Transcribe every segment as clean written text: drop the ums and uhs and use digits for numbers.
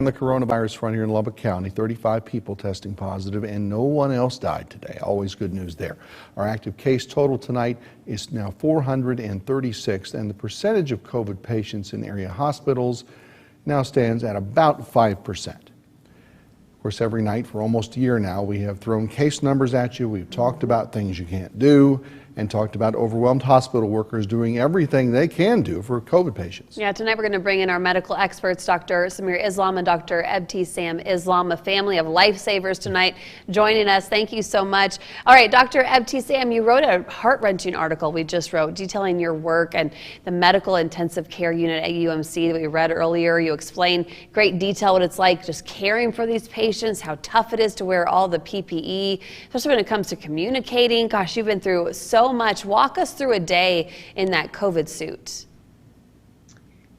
On the coronavirus front here in Lubbock County, 35 people testing positive and no one else died today. Always good news there. Our active case total tonight is now 436, and the percentage of COVID patients in area hospitals now stands at about 5%. Of course, every night for almost a year now, we have thrown case numbers at you. We've talked about things you can't do and talked about overwhelmed hospital workers doing everything they can do for COVID patients. Yeah, tonight we're going to bring in our medical experts, Dr. Islam and Dr. Sam Islam, a family of lifesavers tonight joining us. Thank you so much. All right, Dr. Sam, you wrote a heart-wrenching article we just wrote detailing your work and the medical intensive care unit at UMC that we read earlier. You explain great detail what it's like just caring for these patients, how tough it is to wear all the PPE, especially when it comes to communicating. Gosh, you've been through so much. Walk us through a day in that COVID suit.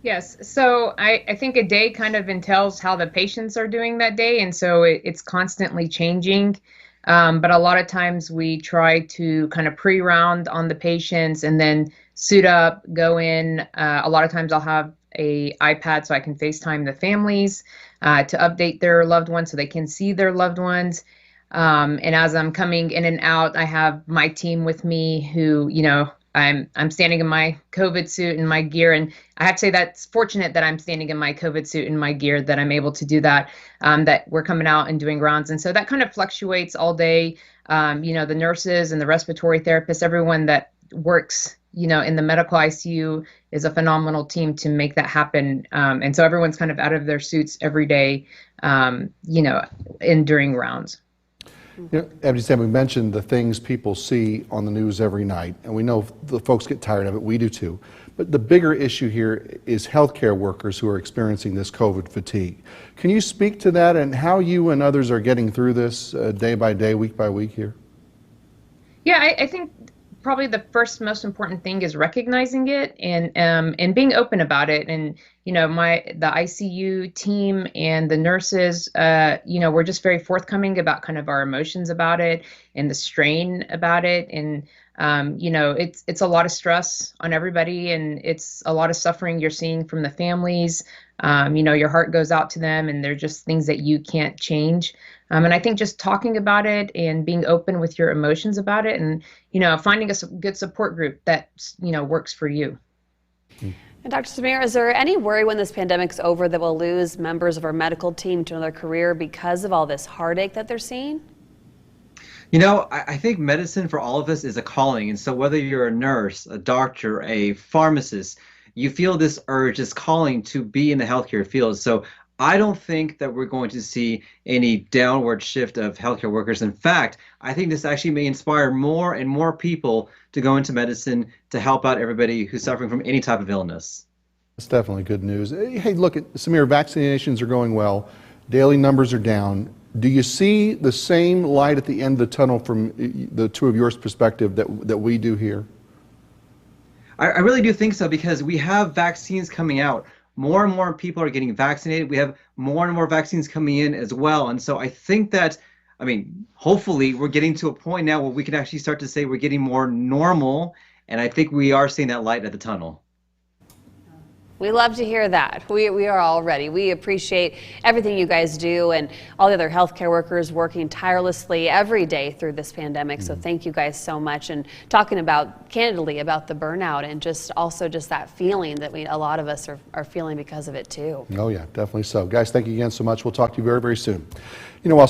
Yes, so I think a day kind of entails how the patients are doing that day, and so it's constantly changing. But a lot of times we try to kind of pre-round on the patients and then suit up, go in. A lot of times I'll have a iPad so I can FaceTime the families to update their loved ones so they can see their loved ones. And as I'm coming in and out, I have my team with me who, I'm standing in my COVID suit and my gear. And I have to say that's fortunate that I'm standing in my COVID suit and my gear, that I'm able to do that, that we're coming out and doing rounds. And so that kind of fluctuates all day. The nurses and the respiratory therapists, everyone that works, in the medical ICU is a phenomenal team to make that happen. And so everyone's kind of out of their suits every day, during rounds. Sam, we mentioned the things people see on the news every night, and we know the folks get tired of it. We do too. But the bigger issue here is healthcare workers who are experiencing this COVID fatigue. Can you speak to that and how you and others are getting through this day by day, week by week here? Yeah, I think probably the first most important thing is recognizing it and being open about it. And the ICU team and the nurses, we're just very forthcoming about kind of our emotions about it and the strain about it. And it's a lot of stress on everybody, and it's a lot of suffering you're seeing from the families. Your heart goes out to them, and they're just things that you can't change. And I think just talking about it and being open with your emotions about it, and finding a good support group that works for you. And Dr. Samir, is there any worry when this pandemic's over that we'll lose members of our medical team to another career because of all this heartache that they're seeing? I think medicine for all of us is a calling. And so whether you're a nurse, a doctor, a pharmacist, you feel this urge, this calling to be in the healthcare field. So I don't think that we're going to see any downward shift of healthcare workers. In fact, I think this actually may inspire more and more people to go into medicine to help out everybody who's suffering from any type of illness. That's definitely good news. Hey, look, Samir, vaccinations are going well. Daily numbers are down. Do you see the same light at the end of the tunnel from the two of yours perspective that we do here? I really do think so, because we have vaccines coming out. More and more people are getting vaccinated. We have more and more vaccines coming in as well. And so I think that, hopefully we're getting to a point now where we can actually start to say we're getting more normal. And I think we are seeing that light at the tunnel. We love to hear that. We are all ready. We appreciate everything you guys do and all the other healthcare workers working tirelessly every day through this pandemic. So thank you guys so much, and talking candidly about the burnout and just that feeling that a lot of us are feeling because of it too. Oh yeah, definitely so. Guys, thank you again so much. We'll talk to you very, very soon. While